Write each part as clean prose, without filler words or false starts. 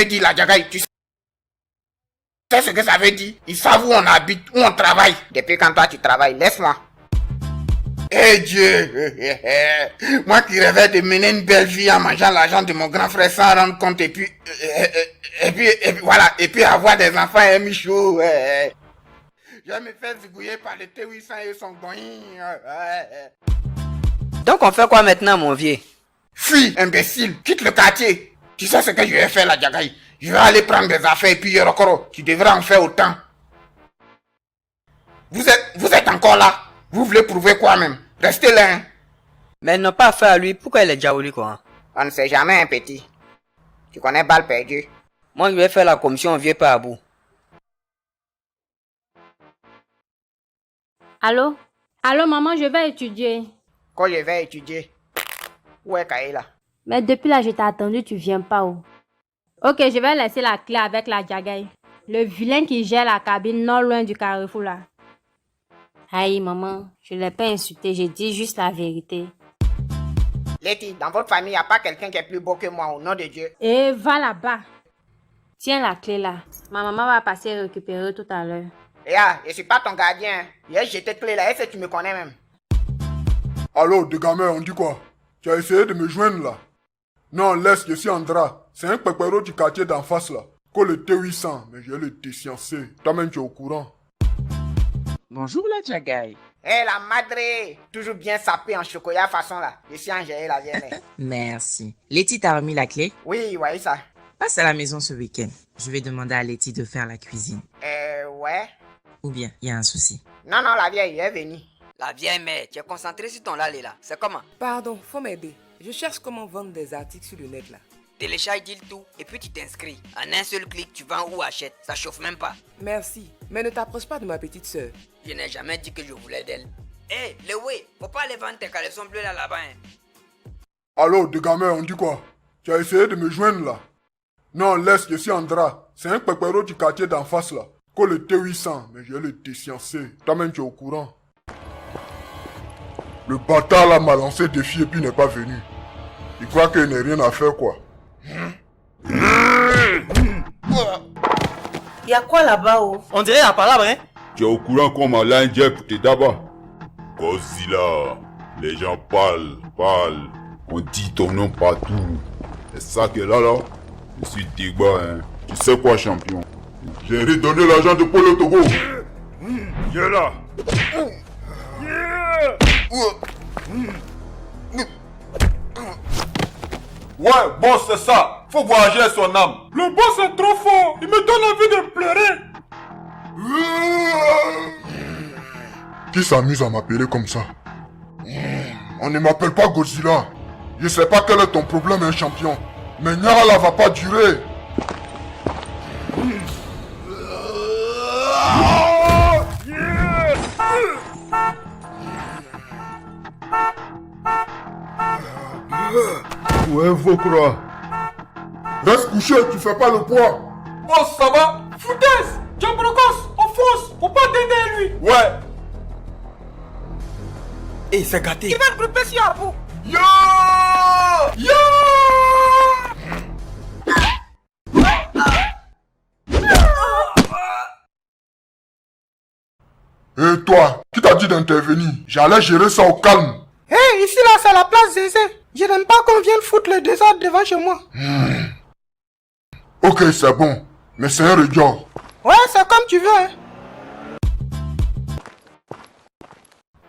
dit la Jagaï, tu sais ce que ça veut dire? Ils savent où on habite, où on travaille. Depuis quand toi tu travailles, laisse-moi. Eh Dieu, moi qui rêvais de mener une belle vie en mangeant l'argent de mon grand frère sans rendre compte et puis voilà, et puis avoir des enfants et Michou. Je vais me faire zigouiller par le T800 et son boing. Donc on fait quoi maintenant, mon vieux? Fuis, imbécile, quitte le quartier. Tu sais ce que je vais faire, la Jagaï? Je vais aller prendre des affaires et puis Yorokoro, tu devrais en faire autant. Vous êtes encore là? Vous voulez prouver quoi même? Restez là, hein? Mais ils n'ont pas affaire à lui, pourquoi il est Djaouli quoi? On ne sait jamais, un petit. Tu connais balle perdue? Moi je vais faire la commission au vieux pas à bout. Allô? Allô, maman, je vais étudier. Quand je vais étudier. Où est Kaïla? Mais depuis là, je t'ai attendu, tu viens pas où? Ok, je vais laisser la clé avec la Jagaï. Le vilain qui gère la cabine non loin du carrefour là. Aïe, maman, je ne l'ai pas insulté, j'ai dit juste la vérité. Letty, dans votre famille, il n'y a pas quelqu'un qui est plus beau que moi, au nom de Dieu. Et va là-bas. Tiens la clé là. Ma maman va passer récupérer tout à l'heure. Léa, je ne suis pas ton gardien. Hier, j'étais clé là, est-ce que tu me connais même? Allô, de gamin, on dit quoi? Tu as essayé de me joindre là? Non, laisse, je suis Andra. C'est un pépéro du quartier d'en face là. Que le T800, mais je vais le déciencé. Toi-même, tu es au courant. Bonjour la Jagaï. Eh la madre, toujours bien sapé en chocolat façon là. Je suis Angèle la vieille. Merci. Letty t'a remis la clé? Oui, ouais, ça. Passe à la maison ce week-end. Je vais demander à Letty de faire la cuisine. Ouais. Ou bien, il y a un souci. Non, la vieille est venue. La vieille mère, tu es concentré sur ton lallé là. C'est comment? Pardon, faut m'aider. Je cherche comment vendre des articles sur le net là. Télécharge Deal tout et puis tu t'inscris. En un seul clic, tu vends ou achètes. Ça chauffe même pas. Merci, mais ne t'approche pas de ma petite sœur. Je n'ai jamais dit que je voulais d'elle. Hé, Lewe, faut pas aller vendre tes caleçons bleus là-bas. Hein. Allô, de gamin, on dit quoi? Tu as essayé de me joindre là? Non, laisse, je suis Andra. C'est un pépéro du quartier d'en face là. Que le T800, mais je vais le déciencé. Toi-même, tu es au courant. Le bâtard là m'a lancé défi et puis n'est pas venu. Il croit qu'il n'a rien à faire quoi. Y a quoi là-bas oh? On dirait la palabre, hein? Tu es au courant qu'on m'a l'Indien pour te d'abord. Godzilla, les gens parlent. On dit ton nom partout. C'est ça que là, je suis Digba, hein. Tu sais quoi, champion? J'ai redonné l'argent de Polo Togo. Viens là. Ouais, boss, c'est ça. Faut voyager son âme. Le boss est trop fort. Il me donne envie de pleurer. Qui s'amuse à m'appeler comme ça? On ne m'appelle pas Godzilla. Je sais pas quel est ton problème, un champion. Mais Nyarala va pas durer. Ouais, faut croire. Reste couché, tu fais pas le poids. Boss, ça va? Foutaise! Jambrocos, on fonce! Faut pas t'aider lui! Ouais. Et c'est gâté. Il va te grouper sur vous. Yo! Et toi, qui t'a dit d'intervenir? J'allais gérer ça au calme. Hé, ici là, c'est la place Zézé. Je n'aime pas qu'on vienne foutre le désordre devant chez moi. Ok, c'est bon. Mais c'est un regard. Ouais, c'est comme tu veux, hein.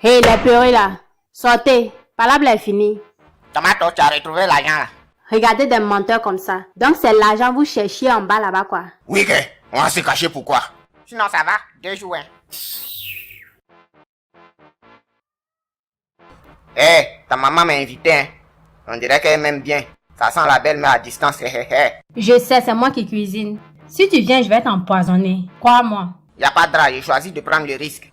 Hé, les pleurer là. Sortez. Palabre est fini. Tomato, tu as retrouvé l'argent là. Regardez des menteurs comme ça. Donc c'est l'argent que vous cherchiez en bas là-bas quoi. Oui, que on va se cacher pourquoi? Sinon ça va, 2 jours, hein. Hé, ta maman m'a invité, hein. On dirait qu'elle m'aime bien. Ça sent la belle mais à distance, Je sais, c'est moi qui cuisine. Si tu viens, je vais t'empoisonner. Crois-moi. Y a pas de drap, j'ai choisi de prendre le risque.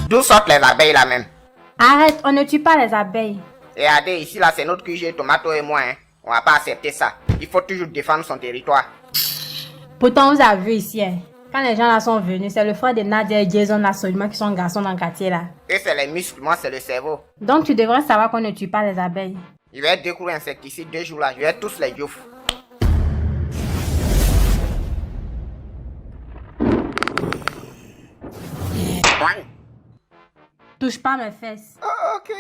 D'où sortent les abeilles là même? Arrête, on ne tue pas les abeilles. Et regardez, ici là c'est notre QG, Tomato et moi, hein. On va pas accepter ça. Il faut toujours défendre son territoire. Pourtant, on vous a vu ici. Hein. Quand les gens là sont venus, c'est le frère de Nadia et Jason là seulement qui sont garçons dans le quartier là. Eux c'est les muscles, moi c'est le cerveau. Donc tu devrais savoir qu'on ne tue pas les abeilles. Je vais découvrir insecticide 2 jours là, je vais tous les youf. touche pas mes fesses. Ok,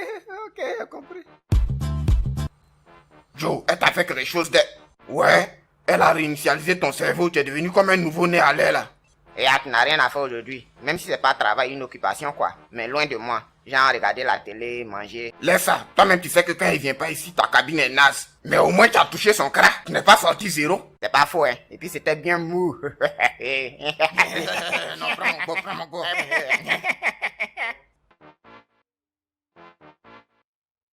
j'ai compris. Joe, elle t'a fait quelque chose de... Ouais, elle a réinitialisé ton cerveau, tu es devenu comme un nouveau-né à l'air là. Et tu n'as rien à faire aujourd'hui, même si c'est pas travail, une occupation quoi. Mais loin de moi, genre regarder la télé, manger. Laisse ça, toi-même tu sais que quand il vient pas ici, ta cabine est naze. Mais au moins tu as touché son crack, tu n'es pas sorti zéro. C'est pas faux hein, et puis c'était bien mou. Non, prends mon go.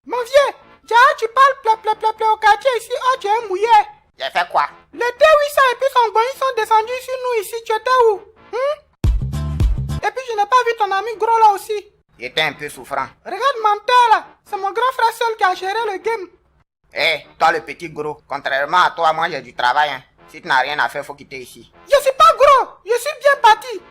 Mon vieux, tu parles pleu au quartier ici, oh tu es mouillé. J'ai fait quoi? Les T800 et puis son bon, ils sont descendus sur nous ici, tu étais où? Et puis je n'ai pas vu ton ami gros là aussi. Il était un peu souffrant. Regarde mon père là, c'est mon grand frère seul qui a géré le game. Toi le petit gros, contrairement à toi, moi j'ai du travail hein. Si tu n'as rien à faire, faut quitter ici. Je suis pas gros, je suis bien bâti.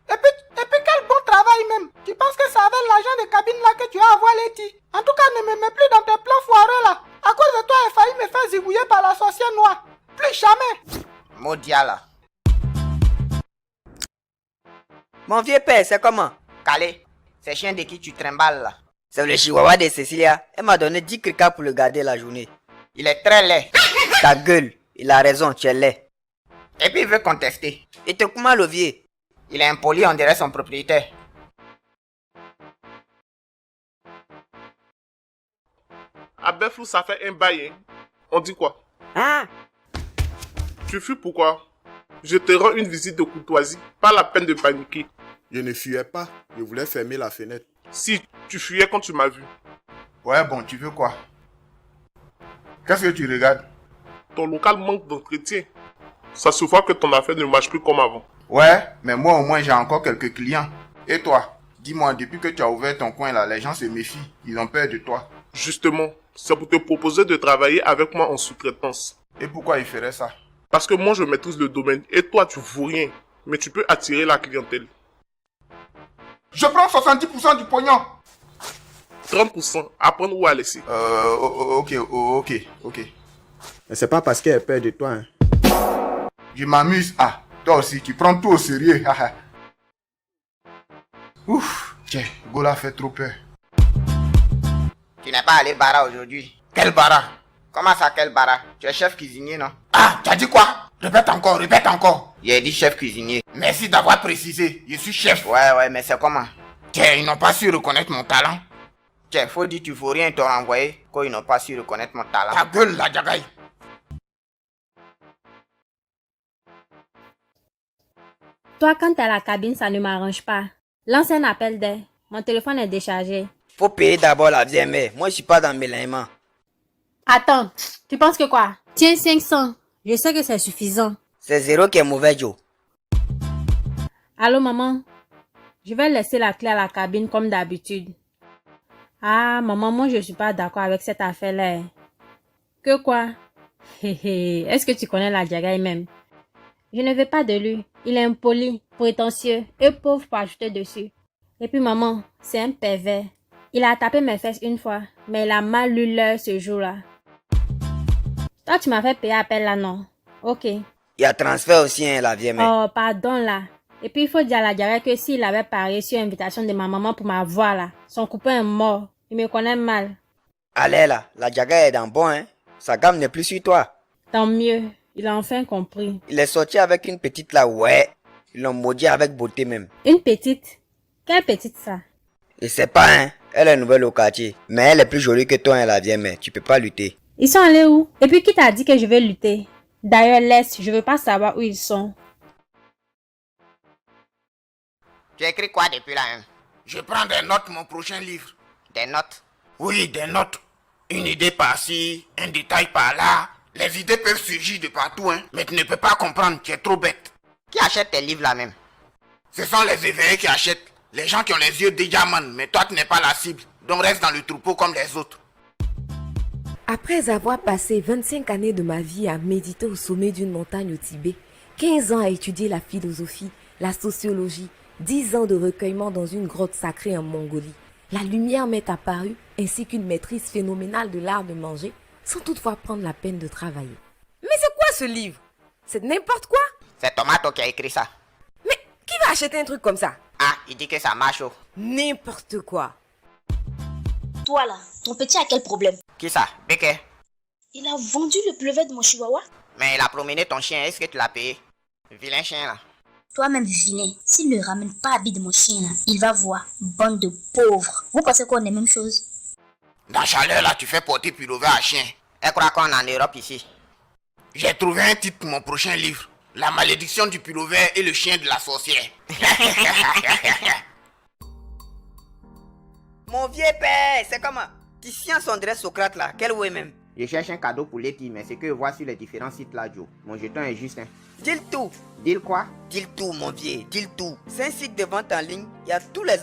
Et puis quel bon travail même. Tu penses que c'est avec l'agent de cabine là que tu vas avoir les petits? En tout cas, ne me mets plus dans tes plans foireux là. À cause de toi, il a failli me faire zigouiller par la sorcière noire. Plus jamais. Maudia là. Mon vieux père, c'est comment? Calé, c'est chien de qui tu trimbales là. C'est le chihuahua de Cecilia. Elle m'a donné 10 criquets pour le garder la journée. Il est très laid. Ta gueule, il a raison, tu es laid. Et puis il veut contester. Et te comment le vieux? Il est impoli, on dirait son propriétaire. À Beflou, ça fait un bail. Hein. On dit quoi? Ah! Tu fuis pourquoi? Je te rends une visite de courtoisie. Pas la peine de paniquer. Je ne fuyais pas, je voulais fermer la fenêtre. Si, tu fuyais quand tu m'as vu. Ouais, bon, tu veux quoi? Qu'est-ce que tu regardes? Ton local manque d'entretien. Ça se voit que ton affaire ne marche plus comme avant. Ouais, mais moi au moins j'ai encore quelques clients. Et toi? Dis-moi, depuis que tu as ouvert ton coin là, les gens se méfient. Ils ont peur de toi. Justement, c'est pour te proposer de travailler avec moi en sous-traitance. Et pourquoi ils feraient ça? Parce que moi je maîtrise le domaine et toi tu vaux rien. Mais tu peux attirer la clientèle. Je prends 70% du pognon. 30%, apprendre où à laisser. Ok. Mais c'est pas parce qu'elle peur de toi, hein. Je m'amuse. Ah, toi aussi, tu prends tout au sérieux. Ouf, tiens, Gola fait trop peur. Tu n'es pas allé Bara aujourd'hui? Quel Bara? Comment ça, quel Bara? Tu es chef cuisinier, non? Ah, tu as dit quoi? Répète encore. J'ai dit chef cuisinier. Merci d'avoir précisé. Je suis chef. Ouais, mais c'est comment? Tiens, ils n'ont pas su reconnaître mon talent. Tiens, faut dire tu faut rien te renvoyer quand ils n'ont pas su reconnaître mon talent. Ta gueule, la jagaï. Toi, quand t'es à la cabine, ça ne m'arrange pas. Lance un appel d'air. Mon téléphone est déchargé. Faut payer d'abord la vieille mère. Moi, je suis pas dans mes lèvres. Attends, tu penses que quoi? Tiens, 500. Je sais que c'est suffisant. C'est zéro qui est mauvais, Joe. Allô, maman? Je vais laisser la clé à la cabine comme d'habitude. Ah, maman, moi, je suis pas d'accord avec cette affaire-là. Que quoi? Est-ce que tu connais la Jagaï même? Je ne veux pas de lui. Il est impoli, prétentieux et pauvre pour ajouter dessus. Et puis, maman, c'est un pervers. Il a tapé mes fesses une fois, mais il a mal lu l'heure ce jour-là. Toi, tu m'as fait payer appel là, non? Ok. Il y a transfert aussi, hein, la vieille mère. Oh, pardon là. Et puis, il faut dire à la Jagaï que s'il avait parié sur invitation de ma maman pour m'avoir là, son copain est mort. Il me connaît mal. Allez là, la Jaga est dans bon, hein. Sa gamme n'est plus sur toi. Tant mieux. Il a enfin compris. Il est sorti avec une petite là, ouais. Ils l'ont maudit avec beauté même. Une petite? Quelle petite ça? Je sais pas, hein. Elle est nouvelle au quartier. Mais elle est plus jolie que toi, hein, la vieille mère. Tu peux pas lutter. Ils sont allés où? Et puis qui t'a dit que je vais lutter? D'ailleurs, laisse, je veux pas savoir où ils sont. Tu as écrit quoi depuis là, hein? Je prends des notes, mon prochain livre. Des notes? Oui, des notes. Une idée par-ci, un détail par-là. Les idées peuvent surgir de partout, hein. Mais tu ne peux pas comprendre, tu es trop bête. Qui achète tes livres là même? Ce sont les éveillés qui achètent. Les gens qui ont les yeux de diamant, mais toi tu n'es pas la cible. Donc reste dans le troupeau comme les autres. Après avoir passé 25 années de ma vie à méditer au sommet d'une montagne au Tibet, 15 ans à étudier la philosophie, la sociologie, 10 ans de recueillement dans une grotte sacrée en Mongolie, la lumière m'est apparue ainsi qu'une maîtrise phénoménale de l'art de manger, sans toutefois prendre la peine de travailler. Mais c'est quoi ce livre? C'est n'importe quoi? C'est Tomato qui a écrit ça. Mais qui va acheter un truc comme ça? Ah, il dit que ça marche. N'importe quoi. Toi là, ton petit a quel problème? Qui ça? Beke? Il a vendu le pleuvet de mon chihuahua? Mais il a promené ton chien, est-ce que tu l'as payé? Vilain chien là. Toi-même, vilain, s'il ne ramène pas habit de mon chien là, il va voir. Bande de pauvres. Vous pensez qu'on est même chose? Dans chaleur là, tu fais porter pullover à chien. Elle croit qu'on est en Europe ici. J'ai trouvé un titre pour mon prochain livre. La malédiction du pullover et le chien de la sorcière. Mon vieux père, c'est comment? Tu sciences André Socrate là, quel ouais même? Je cherche un cadeau pour Letty, mais c'est que je vois sur les différents sites là, Joe. Mon jeton est juste un. Dis-le tout. Dis-le quoi? Dis-le tout, mon vieux, dis-le tout. C'est un site de vente en ligne, il y a tous les